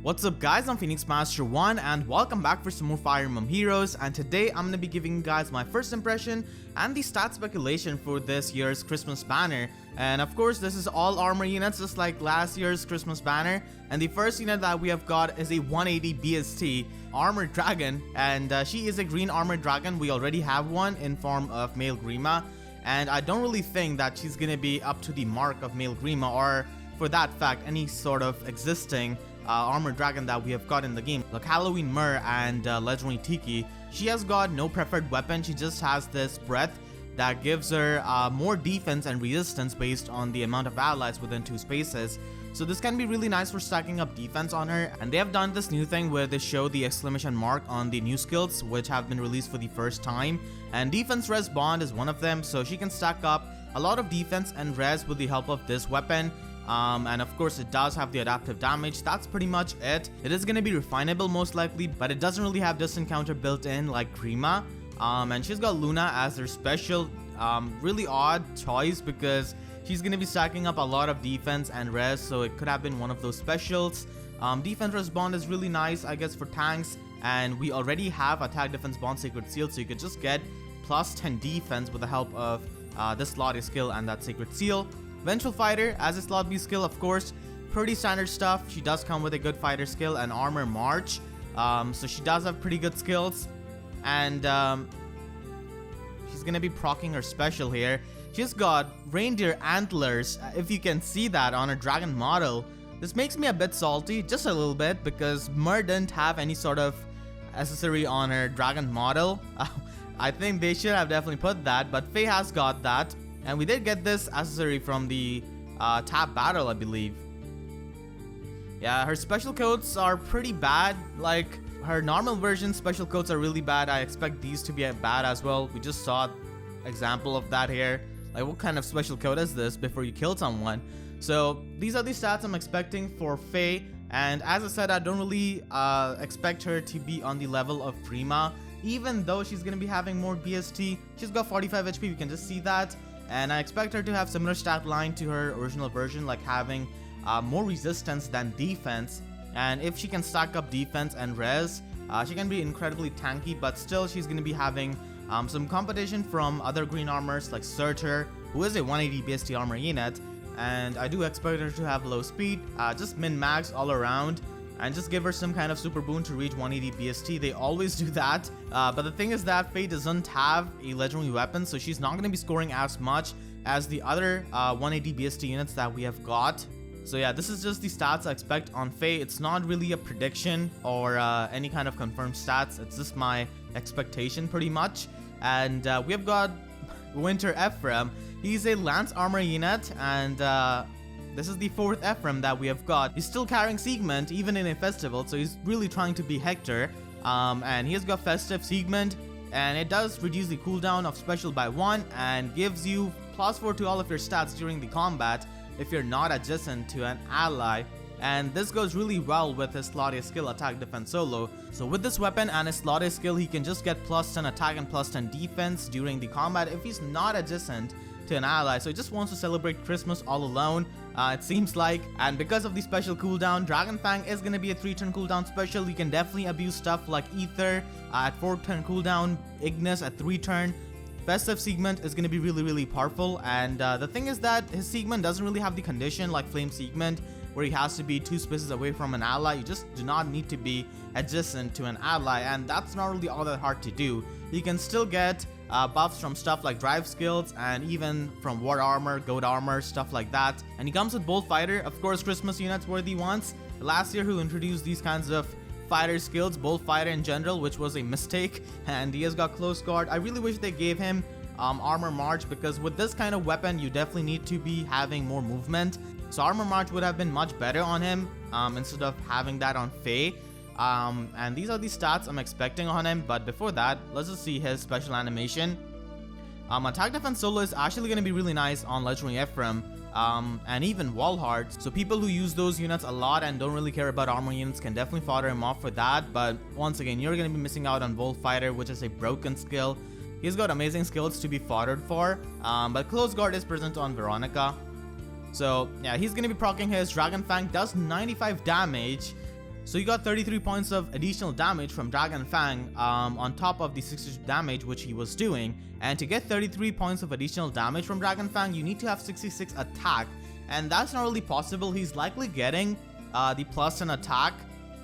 What's up guys, I'm Phoenix Master 1 and welcome back for some more Fire Emblem Heroes, and today I'm going to be giving you guys my first impression and the stat speculation for this year's Christmas banner. And of course this is all armor units just like last year's Christmas banner, and the first unit that we have got is a 180 BST armored dragon, and she is a green armored dragon. We already have one in form of male Grima, and I don't really think that she's going to be up to the mark of male Grima, or for that fact any sort of existing armored dragon that we have got in the game, like Halloween Myrrh and Legendary Tiki. She has got no preferred weapon, she just has this breath that gives her more defense and resistance based on the amount of allies within 2 spaces. So this can be really nice for stacking up defense on her, and they have done this new thing where they show the exclamation mark on the new skills which have been released for the first time, and defense res bond is one of them, so she can stack up a lot of defense and res with the help of this weapon. And of course it does have the adaptive damage. That's pretty much it. It is going to be refinable most likely, but it doesn't really have distant counter built in like Grima. And she's got Luna as her special. Really odd choice because she's going to be stacking up a lot of defense and res, so it could have been one of those specials. Defense res bond is really nice I guess for tanks, and we already have attack defense bond sacred seal, so you could just get plus 10 defense with the help of this slot A skill and that sacred seal. Vengeful Fighter as a slot B skill, of course, pretty standard stuff. She does come with a good fighter skill and armor march, so she does have pretty good skills, and she's gonna be proccing her special here. She's got reindeer antlers, if you can see that on her dragon model. This makes me a bit salty, just a little bit, because Myrrh didn't have any sort of accessory on her dragon model. I think they should have definitely put that, but Fae has got that. And we did get this accessory from the tap battle, I believe. Yeah, her special coats are pretty bad. Like, her normal version special coats are really bad. I expect these to be bad as well. We just saw example of that here. Like, what kind of special coat is this before you kill someone? So these are the stats I'm expecting for Fae. And as I said, I don't really expect her to be on the level of Grima, even though she's going to be having more BST. She's got 45 HP, we can just see that. And I expect her to have similar stat line to her original version, like having more resistance than defense. And if she can stack up defense and res, she can be incredibly tanky, but still she's going to be having some competition from other green armors like Surtur, who is a 180 BST armor unit. And I do expect her to have low speed, just min-max all around, and just give her some kind of super boon to reach 180 BST. They always do that, but the thing is that Fae doesn't have a legendary weapon, so she's not going to be scoring as much as the other 180 BST units that we have got. So yeah, this is just the stats I expect on Fae. It's not really a prediction or any kind of confirmed stats. It's just my expectation pretty much. And we have got Winter Ephraim. He's a lance armor unit, and this is the 4th Ephraim that we have got. He's still carrying Segment even in a festival, so he's really trying to be Hector. And he has got Festive Segment, and it does reduce the cooldown of special by 1 and gives you +4 to all of your stats during the combat if you're not adjacent to an ally. And this goes really well with his slot A skill attack defense solo. So with this weapon and his slot A skill, he can just get +10 attack and +10 defense during the combat if he's not adjacent to an ally. So he just wants to celebrate Christmas all alone, it seems like. And because of the special cooldown, Dragon Fang is going to be a 3-turn cooldown special. You can definitely abuse stuff like Ether at 4-turn cooldown, Ignis at 3-turn. Festive Segment is going to be really powerful, and the thing is that his Segment doesn't really have the condition like Flame Segment, where he has to be 2 spaces away from an ally. You just do not need to be adjacent to an ally, and that's not really all that hard to do. You can still get buffs from stuff like drive skills, and even from war armor, goat armor, stuff like that. And he comes with Bolt Fighter. Of course, Christmas units were the ones last year who introduced these kinds of fighter skills, Bolt Fighter in general, which was a mistake. And he has got Close Guard. I really wish they gave him Armor March, because with this kind of weapon you definitely need to be having more movement. So Armor March would have been much better on him instead of having that on Fae. And these are the stats I'm expecting on him, but before that, let's just see his special animation. Attack defense solo is actually going to be really nice on Legendary Ephraim, and even Wallheart. So people who use those units a lot and don't really care about armor units can definitely fodder him off for that. But once again, you're going to be missing out on Bolt Fighter, which is a broken skill. He's got amazing skills to be foddered for, but Close Guard is present on Veronica. So yeah, he's going to be proccing his Dragon Fang, does 95 damage. So you got 33 points of additional damage from Dragon Fang on top of the 62 damage which he was doing. And to get 33 points of additional damage from Dragon Fang, you need to have 66 attack. And that's not really possible. He's likely getting the plus in attack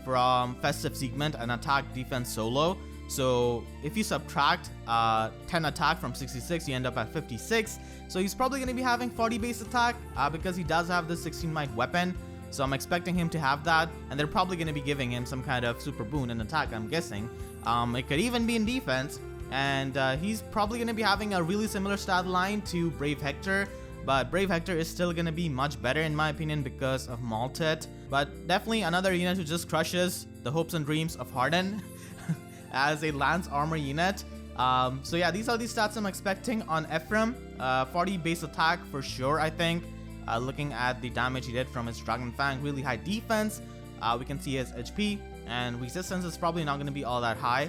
from Festive Segment and attack defense solo. So if you subtract 10 attack from 66, you end up at 56. So he's probably going to be having 40 base attack because he does have the 16 might weapon. So I'm expecting him to have that, and they're probably going to be giving him some kind of super boon in attack, I'm guessing. It could even be in defense, and he's probably going to be having a really similar stat line to Brave Hector, but Brave Hector is still going to be much better in my opinion because of Maltet. But definitely another unit who just crushes the hopes and dreams of Harden as a Lance Armor unit. So yeah, these are the stats I'm expecting on Ephraim. 40 base attack for sure, I think. Looking at the damage he did from his Dragon Fang, really high defense. We can see his HP, and resistance is probably not going to be all that high.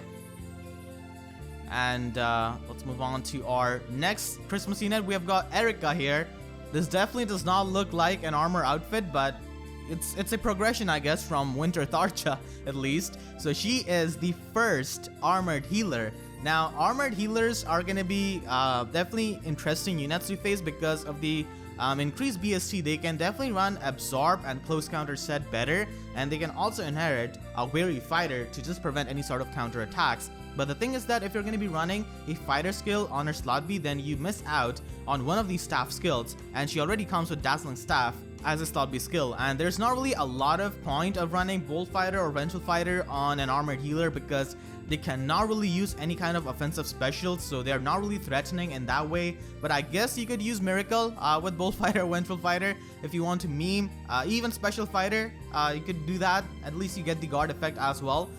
And let's move on to our next Christmas unit. We have got Eirika here. This definitely does not look like an armor outfit, but it's a progression, I guess, from Winter Tharcha at least. So she is the first armored healer. Now, armored healers are going to be definitely interesting units to face because of the increased BST. They can definitely run Absorb and Close Counter set better, and they can also inherit a Wary Fighter to just prevent any sort of counter attacks. But the thing is that if you're going to be running a fighter skill on her slot B, then you miss out on one of these staff skills, and she already comes with Dazzling Staff as a slot B skill, and there's not really a lot of point of running Bolt Fighter or Vengeful Fighter on an armored healer because they cannot really use any kind of offensive specials, so they're not really threatening in that way. But I guess you could use Miracle with Bolt Fighter or Vengeful Fighter if you want to meme. Even Special Fighter, you could do that. At least you get the guard effect as well.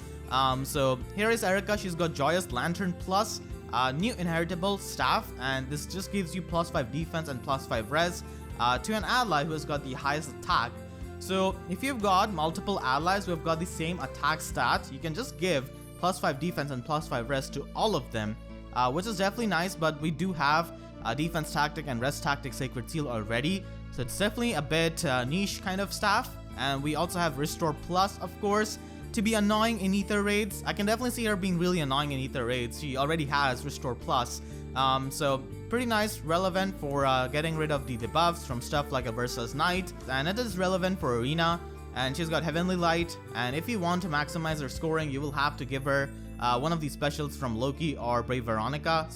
So here is Eirika. She's got Joyous Lantern plus new inheritable staff, and this just gives you plus 5 defense and plus 5 res to an ally who has got the highest attack. So if you've got multiple allies who have got the same attack stat, you can just give plus 5 defense and plus 5 res to all of them, which is definitely nice. But we do have defense tactic and res tactic Sacred Seal already, so it's definitely a bit niche kind of staff. And we also have Restore Plus, of course, to be annoying in Ether raids. I can definitely see her being really annoying in Ether raids. She already has Restore Plus, so pretty nice, relevant for getting rid of the debuffs from stuff like a Versus Knight, and it is relevant for Arena. And she's got Heavenly Light, and if you want to maximize her scoring, you will have to give her one of these specials from Loki or Brave Veronica,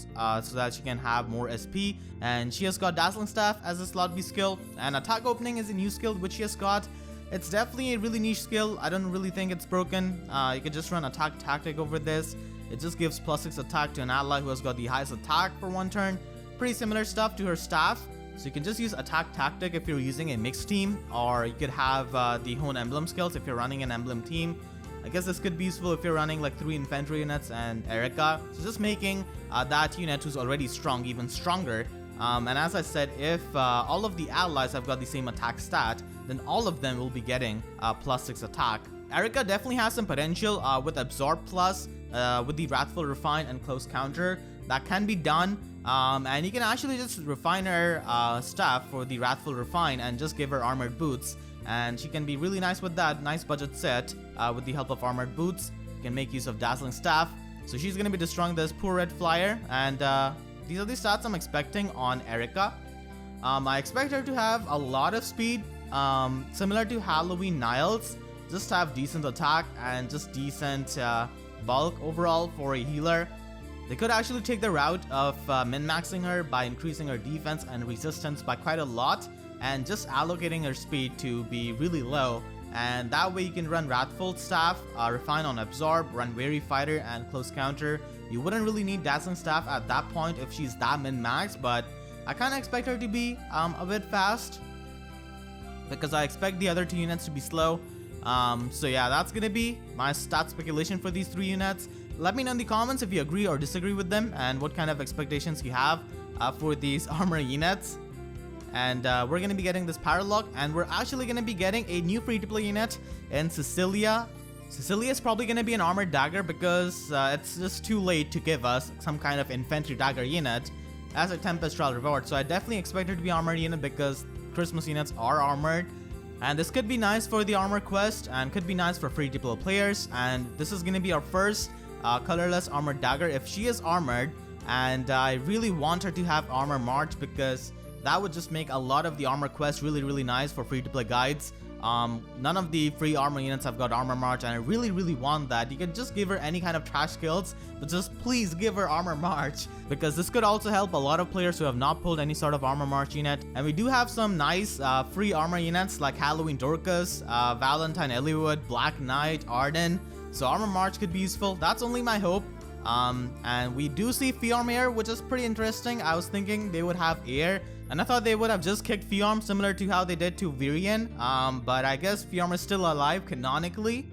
so that she can have more SP. And she has got Dazzling Staff as a slot B skill, and Attack Opening is a new skill which she has got. It's definitely a really niche skill. I don't really think it's broken. You could just run Attack Tactic over this. It just gives plus 6 attack to an ally who has got the highest attack for one turn. Pretty similar stuff to her staff. So you can just use Attack Tactic if you're using a mixed team, or you could have the Hone Emblem skills if you're running an Emblem team. I guess this could be useful if you're running like 3 infantry units and Eirika. So just making that unit who's already strong even stronger. And as I said, if all of the allies have got the same attack stat, then all of them will be getting plus 6 attack. Eirika definitely has some potential with Absorb Plus, with the Wrathful Refine and Close Counter. That can be done. And you can actually just refine her staff for the Wrathful Refine and just give her Armored Boots. And she can be really nice with that. Nice budget set with the help of Armored Boots. You can make use of Dazzling Staff. So she's going to be destroying this poor red flyer. And these are the stats I'm expecting on Eirika. I expect her to have a lot of speed, similar to Halloween Niles. Just have decent attack and just decent bulk overall for a healer. They could actually take the route of min-maxing her by increasing her defense and resistance by quite a lot, and just allocating her speed to be really low. And that way you can run Wrathful Staff, Refine on Absorb, run Wary Fighter and Close Counter. You wouldn't really need Dazzling Staff at that point if she's that min-max, but I kind of expect her to be a bit fast, because I expect the other 2 units to be slow. So yeah, that's gonna be my stat speculation for these 3 units. Let me know in the comments if you agree or disagree with them, and what kind of expectations you have for these armor units. And we're going to be getting this Paralock, and we're actually going to be getting a new free-to-play unit in Cecilia. Cecilia is probably going to be an armored dagger because it's just too late to give us some kind of infantry dagger unit as a Tempest Trial reward. So I definitely expect her to be armored unit because Christmas units are armored. And this could be nice for the armor quest and could be nice for free-to-play players. And this is going to be our first colorless armored dagger if she is armored. And I really want her to have armor march because that would just make a lot of the armor quests really nice for free-to-play guides. None of the free armor units have got armor march, and I really want that. You can just give her any kind of trash skills, but just please give her armor march, because this could also help a lot of players who have not pulled any sort of armor march unit. And we do have some nice free armor units like Halloween Dorcas, Valentine Eliwood, Black Knight, Arden. So armor march could be useful. That's only my hope. And we do see Fiorm Air, which is pretty interesting. I was thinking they would have air, and I thought they would have just kicked Fiorm similar to how they did to Virion. But I guess Fiorm is still alive canonically,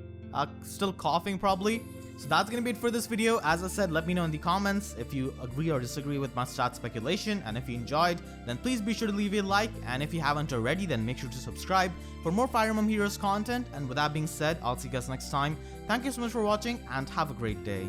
still coughing probably. So that's gonna be it for this video. As I said, let me know in the comments if you agree or disagree with my stat speculation, and if you enjoyed, then please be sure to leave a like, and if you haven't already, then make sure to subscribe for more Fire Emblem Heroes content. And with that being said, I'll see you guys next time. Thank you so much for watching, and have a great day.